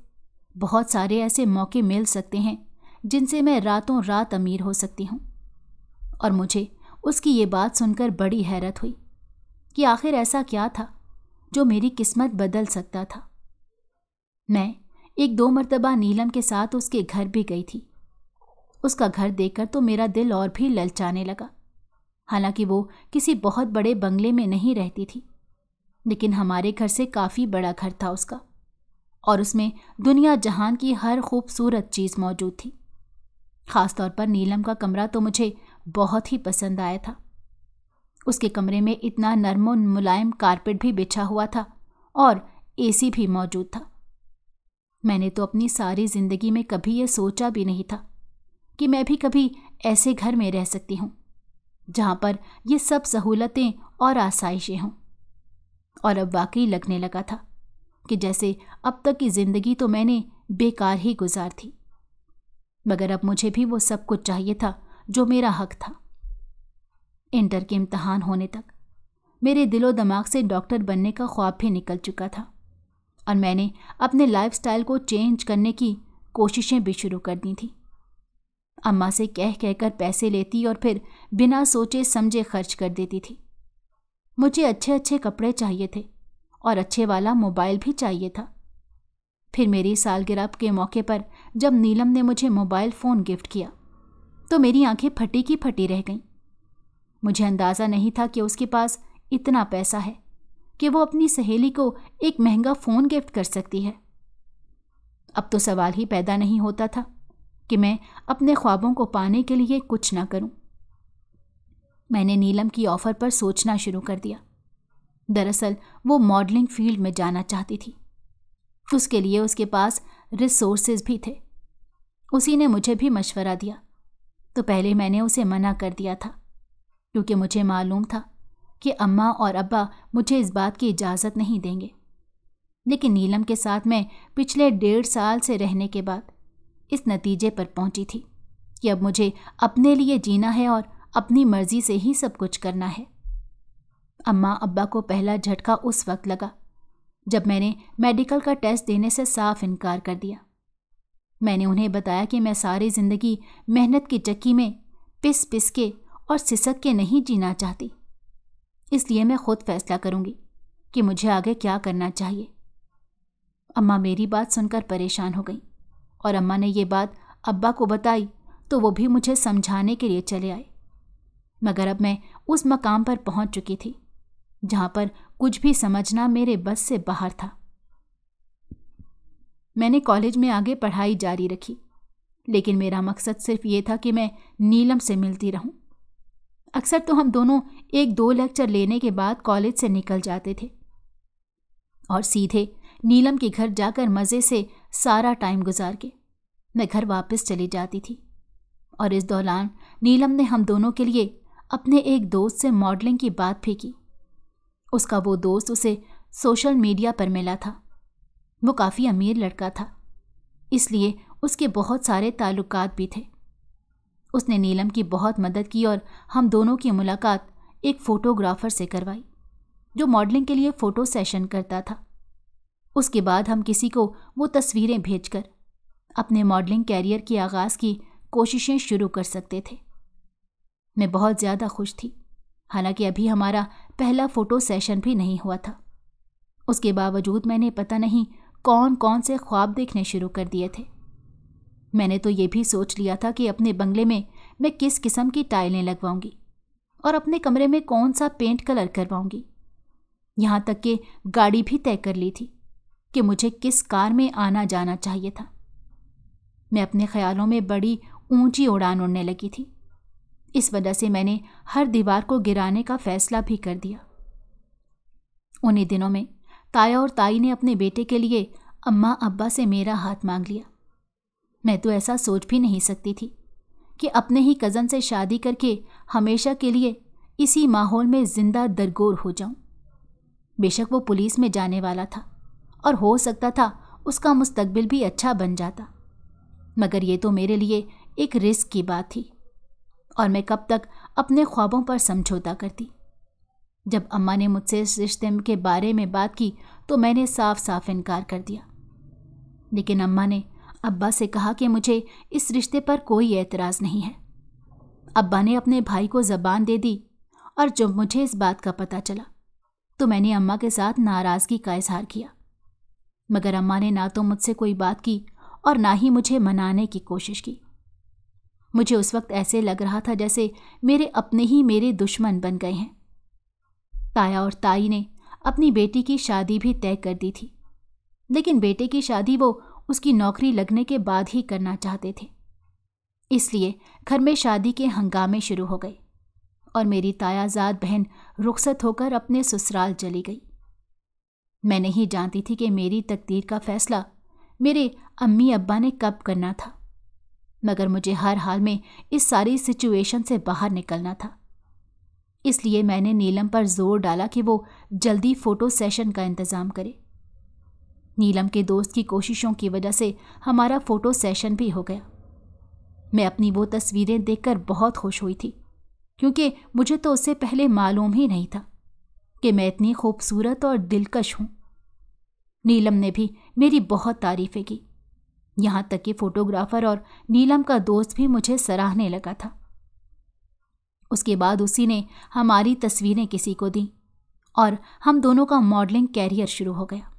बहुत सारे ऐसे मौके मिल सकते हैं जिनसे मैं रातों रात अमीर हो सकती हूँ। और मुझे उसकी ये बात सुनकर बड़ी हैरत हुई कि आखिर ऐसा क्या था जो मेरी किस्मत बदल सकता था। मैं 1-2 मरतबा नीलम के साथ उसके घर भी गई थी। उसका घर देखकर तो मेरा दिल और भी ललचाने लगा। हालांकि वो किसी बहुत बड़े बंगले में नहीं रहती थी, लेकिन हमारे घर से काफ़ी बड़ा घर था उसका, और उसमें दुनिया जहान की हर खूबसूरत चीज़ मौजूद थी। ख़ास तौर पर नीलम का कमरा तो मुझे बहुत ही पसंद आया था। उसके कमरे में इतना नर्म और मुलायम कारपेट भी बिछा हुआ था और एसी भी मौजूद था। मैंने तो अपनी सारी ज़िंदगी में कभी ये सोचा भी नहीं था कि मैं भी कभी ऐसे घर में रह सकती हूँ जहाँ पर ये सब सहूलतें और आसाइशें हों। और अब वाकई लगने लगा था कि जैसे अब तक की ज़िंदगी तो मैंने बेकार ही गुजार थी, मगर अब मुझे भी वो सब कुछ चाहिए था जो मेरा हक था। इंटर के इम्तहान होने तक मेरे दिलो दिमाग से डॉक्टर बनने का ख्वाब भी निकल चुका था, और मैंने अपने लाइफस्टाइल को चेंज करने की कोशिशें भी शुरू कर दी थी। अम्मा से कह कहकर पैसे लेती और फिर बिना सोचे समझे खर्च कर देती थी। मुझे अच्छे अच्छे कपड़े चाहिए थे और अच्छे वाला मोबाइल भी चाहिए था। फिर मेरी सालगिरह के मौके पर जब नीलम ने मुझे मोबाइल फ़ोन गिफ्ट किया तो मेरी आंखें फटी की फटी रह गईं। मुझे अंदाज़ा नहीं था कि उसके पास इतना पैसा है कि वो अपनी सहेली को एक महंगा फ़ोन गिफ्ट कर सकती है। अब तो सवाल ही पैदा नहीं होता था कि मैं अपने ख्वाबों को पाने के लिए कुछ ना करूं। मैंने नीलम की ऑफ़र पर सोचना शुरू कर दिया। दरअसल वो मॉडलिंग फील्ड में जाना चाहती थी। उसके लिए उसके पास रिसोर्सेज भी थे। उसी ने मुझे भी मशवरा दिया, तो पहले मैंने उसे मना कर दिया था, क्योंकि मुझे मालूम था कि अम्मा और अब्बा मुझे इस बात की इजाज़त नहीं देंगे। लेकिन नीलम के साथ मैं पिछले 1.5 साल से रहने के बाद इस नतीजे पर पहुंची थी कि अब मुझे अपने लिए जीना है और अपनी मर्जी से ही सब कुछ करना है। अम्मा अब्बा को पहला झटका उस वक्त लगा जब मैंने मेडिकल का टेस्ट देने से साफ इनकार कर दिया। मैंने उन्हें बताया कि मैं सारी ज़िंदगी मेहनत की चक्की में पिस पिस के और सिसक के नहीं जीना चाहती, इसलिए मैं खुद फैसला करूंगी कि मुझे आगे क्या करना चाहिए। अम्मा मेरी बात सुनकर परेशान हो गई और अम्मा ने ये बात अब्बा को बताई तो वो भी मुझे समझाने के लिए चले आए। मगर अब मैं उस मकाम पर पहुंच चुकी थी जहां पर कुछ भी समझना मेरे बस से बाहर था। मैंने कॉलेज में आगे पढ़ाई जारी रखी, लेकिन मेरा मकसद सिर्फ ये था कि मैं नीलम से मिलती रहूं। अक्सर तो हम दोनों 1-2 लेक्चर लेने के बाद कॉलेज से निकल जाते थे और सीधे नीलम के घर जाकर मज़े से सारा टाइम गुजार के मैं घर वापस चली जाती थी। और इस दौरान नीलम ने हम दोनों के लिए अपने एक दोस्त से मॉडलिंग की बात भी की। उसका वो दोस्त उसे सोशल मीडिया पर मिला था। वो काफ़ी अमीर लड़का था, इसलिए उसके बहुत सारे ताल्लुकात भी थे। उसने नीलम की बहुत मदद की और हम दोनों की मुलाकात एक फ़ोटोग्राफ़र से करवाई जो मॉडलिंग के लिए फ़ोटो सेशन करता था। उसके बाद हम किसी को वो तस्वीरें भेजकर अपने मॉडलिंग कैरियर के आगाज़ की कोशिशें शुरू कर सकते थे। मैं बहुत ज़्यादा खुश थी, हालांकि अभी हमारा पहला फ़ोटो सेशन भी नहीं हुआ था। उसके बावजूद मैंने पता नहीं कौन कौन से ख्वाब देखने शुरू कर दिए थे। मैंने तो ये भी सोच लिया था कि अपने बंगले में मैं किस किस्म की टाइलें लगवाऊंगी और अपने कमरे में कौन सा पेंट कलर करवाऊंगी। यहाँ तक कि गाड़ी भी तय कर ली थी कि मुझे किस कार में आना जाना चाहिए था। मैं अपने ख्यालों में बड़ी ऊंची उड़ान उड़ने लगी थी। इस वजह से मैंने हर दीवार को गिराने का फैसला भी कर दिया। उन्हीं दिनों में ताया और ताई ने अपने बेटे के लिए अम्मा अब्बा से मेरा हाथ मांग लिया। मैं तो ऐसा सोच भी नहीं सकती थी कि अपने ही कज़न से शादी करके हमेशा के लिए इसी माहौल में जिंदा दरगोर हो जाऊं। बेशक वो पुलिस में जाने वाला था और हो सकता था उसका मुस्तकबिल भी अच्छा बन जाता, मगर ये तो मेरे लिए एक रिस्क की बात थी और मैं कब तक अपने ख्वाबों पर समझौता करती। जब अम्मा ने मुझसे इस रिश्ते के बारे में बात की तो मैंने साफ साफ इनकार कर दिया। लेकिन अम्मा ने अब्बा से कहा कि मुझे इस रिश्ते पर कोई एतराज़ नहीं है। अब्बा ने अपने भाई को ज़बान दे दी और जब मुझे इस बात का पता चला तो मैंने अम्मा के साथ नाराज़गी का इजहार किया, मगर अम्मा ने ना तो मुझसे कोई बात की और ना ही मुझे मनाने की कोशिश की। मुझे उस वक्त ऐसे लग रहा था जैसे मेरे अपने ही मेरे दुश्मन बन गए हैं। ताया और ताई ने अपनी बेटी की शादी भी तय कर दी थी, लेकिन बेटे की शादी वो उसकी नौकरी लगने के बाद ही करना चाहते थे। इसलिए घर में शादी के हंगामे शुरू हो गए और मेरी तायाजाद बहन रुखसत होकर अपने ससुराल चली गई। मैं नहीं जानती थी कि मेरी तकदीर का फैसला मेरे अम्मी अब्बा ने कब करना था, मगर मुझे हर हाल में इस सारी सिचुएशन से बाहर निकलना था। इसलिए मैंने नीलम पर जोर डाला कि वो जल्दी फ़ोटो सेशन का इंतज़ाम करे। नीलम के दोस्त की कोशिशों की वजह से हमारा फ़ोटो सेशन भी हो गया। मैं अपनी वो तस्वीरें देखकर बहुत खुश हुई थी, क्योंकि मुझे तो उससे पहले मालूम ही नहीं था कि मैं इतनी खूबसूरत और दिलकश हूँ। नीलम ने भी मेरी बहुत तारीफ़ें की, यहाँ तक कि फ़ोटोग्राफ़र और नीलम का दोस्त भी मुझे सराहने लगा था। उसके बाद उसी ने हमारी तस्वीरें किसी को दी और हम दोनों का मॉडलिंग कैरियर शुरू हो गया।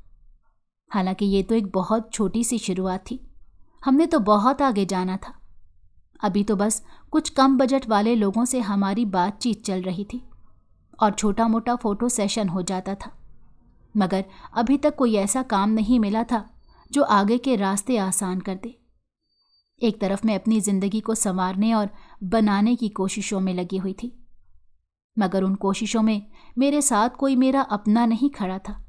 हालांकि ये तो एक बहुत छोटी सी शुरुआत थी, हमने तो बहुत आगे जाना था। अभी तो बस कुछ कम बजट वाले लोगों से हमारी बातचीत चल रही थी और छोटा मोटा फ़ोटो सेशन हो जाता था, मगर अभी तक कोई ऐसा काम नहीं मिला था जो आगे के रास्ते आसान कर दे। एक तरफ मैं अपनी ज़िंदगी को संवारने और बनाने की कोशिशों में लगी हुई थी, मगर उन कोशिशों में मेरे साथ कोई मेरा अपना नहीं खड़ा था,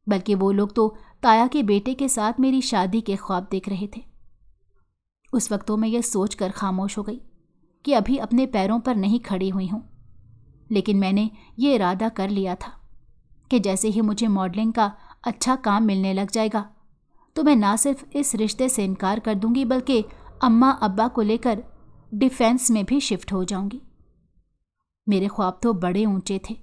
बल्कि वो लोग तो ताया के बेटे के साथ मेरी शादी के ख्वाब देख रहे थे। उस वक्त तो मैं ये सोच कर खामोश हो गई कि अभी अपने पैरों पर नहीं खड़ी हुई हूँ लेकिन मैंने ये इरादा कर लिया था कि जैसे ही मुझे मॉडलिंग का अच्छा काम मिलने लग जाएगा तो मैं ना सिर्फ इस रिश्ते से इनकार कर दूंगी बल्कि अम्मा अब्बा को लेकर डिफेंस में भी शिफ्ट हो जाऊंगी। मेरे ख्वाब तो बड़े ऊंचे थे,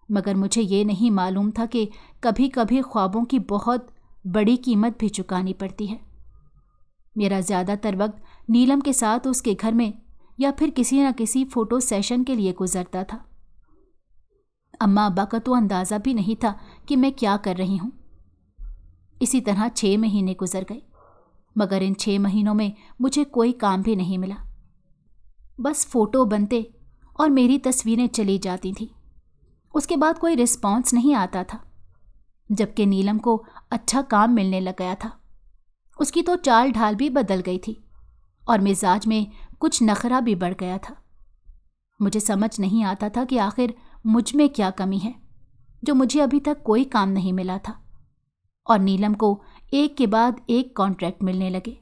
मगर मुझे ये नहीं मालूम था कि कभी कभी ख्वाबों की बहुत बड़ी कीमत भी चुकानी पड़ती है। मेरा ज़्यादातर वक्त नीलम के साथ उसके घर में या फिर किसी न किसी फ़ोटो सेशन के लिए गुजरता था। अम्मा अब्बा का तो अंदाज़ा भी नहीं था कि मैं क्या कर रही हूँ। इसी तरह 6 महीने गुजर गए, मगर इन 6 महीनों में मुझे कोई काम भी नहीं मिला। बस फ़ोटो बनते और मेरी तस्वीरें चली जाती थीं। उसके बाद कोई रिस्पॉन्स नहीं आता था। जबकि नीलम को अच्छा काम मिलने लग गया था। उसकी तो चाल ढाल भी बदल गई थी और मिजाज में कुछ नखरा भी बढ़ गया था। मुझे समझ नहीं आता था कि आखिर मुझ में क्या कमी है जो मुझे अभी तक कोई काम नहीं मिला था, और नीलम को एक के बाद एक कॉन्ट्रैक्ट मिलने लगे।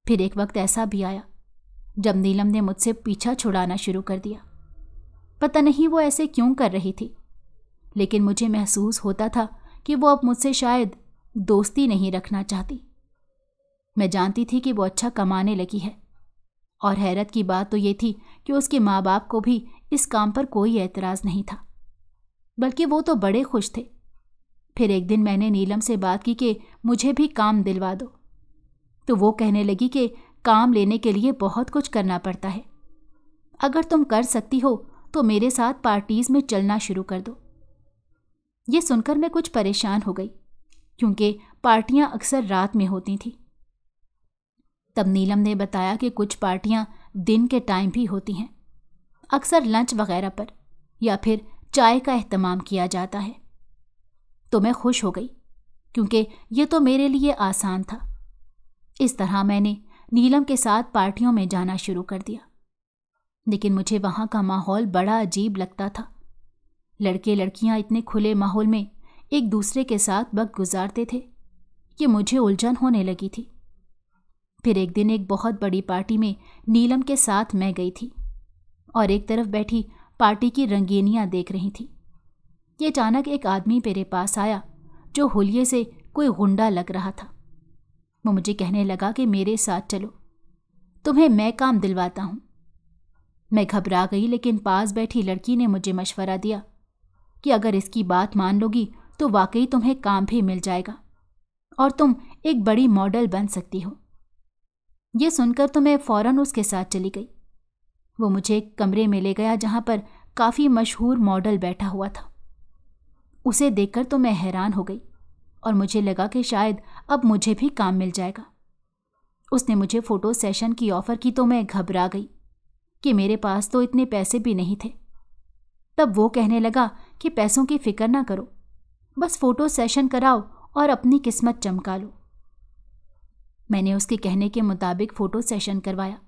फिर एक वक्त ऐसा भी आया जब नीलम ने मुझसे पीछा छुड़ाना शुरू कर दिया। पता नहीं वो ऐसे क्यों कर रही थी, लेकिन मुझे महसूस होता था कि वो अब मुझसे शायद दोस्ती नहीं रखना चाहती। मैं जानती थी कि वो अच्छा कमाने लगी है, और हैरत की बात तो ये थी कि उसके माँ बाप को भी इस काम पर कोई एतराज़ नहीं था, बल्कि वो तो बड़े खुश थे। फिर एक दिन मैंने नीलम से बात की कि मुझे भी काम दिलवा दो, तो वो कहने लगी कि काम लेने के लिए बहुत कुछ करना पड़ता है। अगर तुम कर सकती हो तो मेरे साथ पार्टीज़ में चलना शुरू कर दो। ये सुनकर मैं कुछ परेशान हो गई, क्योंकि पार्टियां अक्सर रात में होती थीं। तब नीलम ने बताया कि कुछ पार्टियां दिन के टाइम भी होती हैं, अक्सर लंच वगैरह पर, या फिर चाय का एहतमाम किया जाता है। तो मैं खुश हो गई, क्योंकि ये तो मेरे लिए आसान था। इस तरह मैंने नीलम के साथ पार्टियों में जाना शुरू कर दिया। लेकिन मुझे वहाँ का माहौल बड़ा अजीब लगता था। लड़के लड़कियाँ इतने खुले माहौल में एक दूसरे के साथ वक्त गुजारते थे कि मुझे उलझन होने लगी थी। फिर एक दिन एक बहुत बड़ी पार्टी में नीलम के साथ मैं गई थी और एक तरफ बैठी पार्टी की रंगीनियाँ देख रही थी कि अचानक एक आदमी मेरे पास आया जो हुलिये से कोई गुंडा लग रहा था। वो मुझे कहने लगा कि मेरे साथ चलो, तुम्हें मैं काम दिलवाता हूँ। मैं घबरा गई, लेकिन पास बैठी लड़की ने मुझे मशवरा दिया कि अगर इसकी बात मान लोगी तो वाकई तुम्हें काम भी मिल जाएगा और तुम एक बड़ी मॉडल बन सकती हो। ये सुनकर तो मैं फ़ौरन उसके साथ चली गई। वो मुझे एक कमरे में ले गया जहाँ पर काफ़ी मशहूर मॉडल बैठा हुआ था। उसे देखकर तो मैं हैरान हो गई और मुझे लगा कि शायद अब मुझे भी काम मिल जाएगा। उसने मुझे फ़ोटो सेशन की ऑफ़र की तो मैं घबरा गई कि मेरे पास तो इतने पैसे भी नहीं थे। तब वो कहने लगा कि पैसों की फ़िक्र ना करो, बस फ़ोटो सेशन कराओ और अपनी किस्मत चमका लो। मैंने उसके कहने के मुताबिक फ़ोटो सेशन करवाया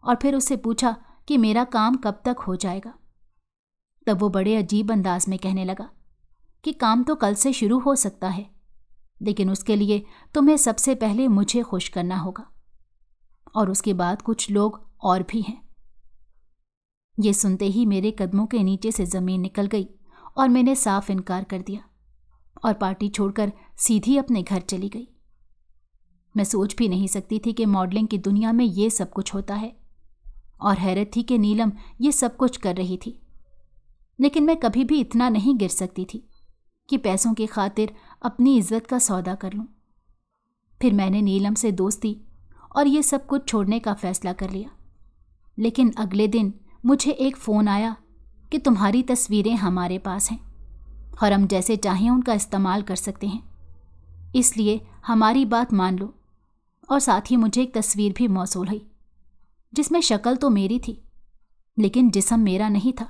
और फिर उससे पूछा कि मेरा काम कब तक हो जाएगा। तब वो बड़े अजीब अंदाज में कहने लगा कि काम तो कल से शुरू हो सकता है, लेकिन उसके लिए तुम्हें सबसे पहले मुझे खुश करना होगा, और उसके बाद कुछ लोग और भी हैं। ये सुनते ही मेरे कदमों के नीचे से ज़मीन निकल गई और मैंने साफ इनकार कर दिया और पार्टी छोड़कर सीधी अपने घर चली गई। मैं सोच भी नहीं सकती थी कि मॉडलिंग की दुनिया में ये सब कुछ होता है, और हैरत थी कि नीलम ये सब कुछ कर रही थी। लेकिन मैं कभी भी इतना नहीं गिर सकती थी कि पैसों की खातिर अपनी इज्जत का सौदा कर लूं। फिर मैंने नीलम से दोस्ती और ये सब कुछ छोड़ने का फैसला कर लिया। लेकिन अगले दिन मुझे एक फ़ोन आया कि तुम्हारी तस्वीरें हमारे पास हैं और हम जैसे चाहें उनका इस्तेमाल कर सकते हैं, इसलिए हमारी बात मान लो। और साथ ही मुझे एक तस्वीर भी मौसूल हुई जिसमें शक्ल तो मेरी थी, लेकिन जिस्म मेरा नहीं था,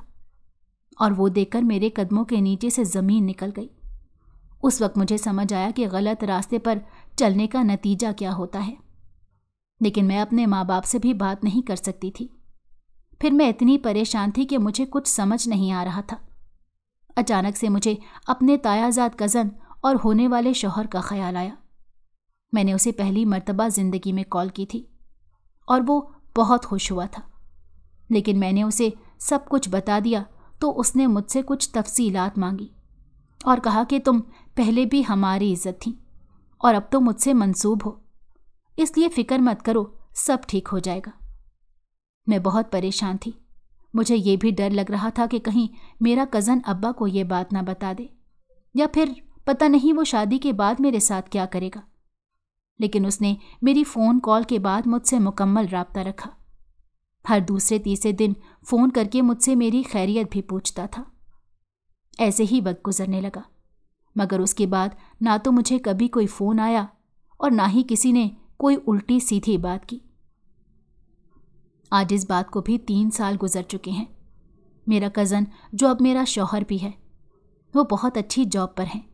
और वो देखकर मेरे कदमों के नीचे से ज़मीन निकल गई। उस वक्त मुझे समझ आया कि गलत रास्ते पर चलने का नतीजा क्या होता है, लेकिन मैं अपने माँ बाप से भी बात नहीं कर सकती थी। फिर मैं इतनी परेशान थी कि मुझे कुछ समझ नहीं आ रहा था। अचानक से मुझे अपने तायाजाद कज़न और होने वाले शौहर का ख्याल आया। मैंने उसे पहली मर्तबा ज़िंदगी में कॉल की थी और वो बहुत खुश हुआ था, लेकिन मैंने उसे सब कुछ बता दिया तो उसने मुझसे कुछ तफसीलात मांगी और कहा कि तुम पहले भी हमारी इज्जत थी और अब तो मुझसे मंसूब हो, इसलिए फिक्र मत करो, सब ठीक हो जाएगा। मैं बहुत परेशान थी। मुझे ये भी डर लग रहा था कि कहीं मेरा कज़न अब्बा को ये बात ना बता दे, या फिर पता नहीं वो शादी के बाद मेरे साथ क्या करेगा। लेकिन उसने मेरी फ़ोन कॉल के बाद मुझसे मुकम्मल राब्ता रखा। हर दूसरे तीसरे दिन फ़ोन करके मुझसे मेरी खैरियत भी पूछता था। ऐसे ही वक्त गुजरने लगा, मगर उसके बाद ना तो मुझे कभी कोई फ़ोन आया और ना ही किसी ने कोई उल्टी सीधी बात की। आज इस बात को भी 3 साल गुजर चुके हैं। मेरा कज़न, जो अब मेरा शौहर भी है, वो बहुत अच्छी जॉब पर हैं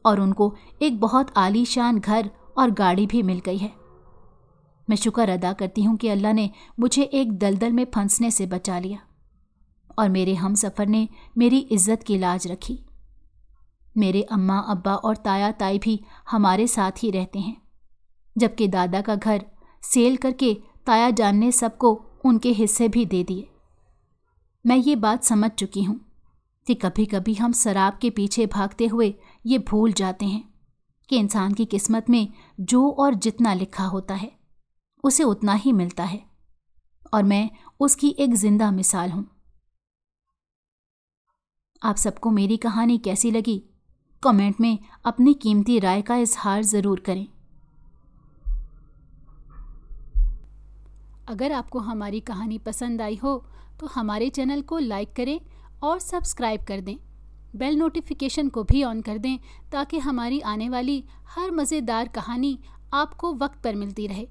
और उनको एक बहुत आलीशान घर और गाड़ी भी मिल गई है। मैं शुक्र अदा करती हूँ कि अल्लाह ने मुझे एक दलदल में फंसने से बचा लिया और मेरे हम सफ़र ने मेरी इज्जत की लाज रखी। मेरे अम्मा अब्बा और ताया ताई भी हमारे साथ ही रहते हैं, जबकि दादा का घर सेल करके ताया जान ने सबको उनके हिस्से भी दे दिए। मैं ये बात समझ चुकी हूँ कि कभी कभी हम शराब के पीछे भागते हुए ये भूल जाते हैं कि इंसान की किस्मत में जो और जितना लिखा होता है उसे उतना ही मिलता है, और मैं उसकी एक जिंदा मिसाल हूँ। आप सबको मेरी कहानी कैसी लगी, कमेंट में अपनी कीमती राय का इजहार ज़रूर करें। अगर आपको हमारी कहानी पसंद आई हो तो हमारे चैनल को लाइक करें और सब्सक्राइब कर दें। बेल नोटिफिकेशन को भी ऑन कर दें ताकि हमारी आने वाली हर मज़ेदार कहानी आपको वक्त पर मिलती रहे।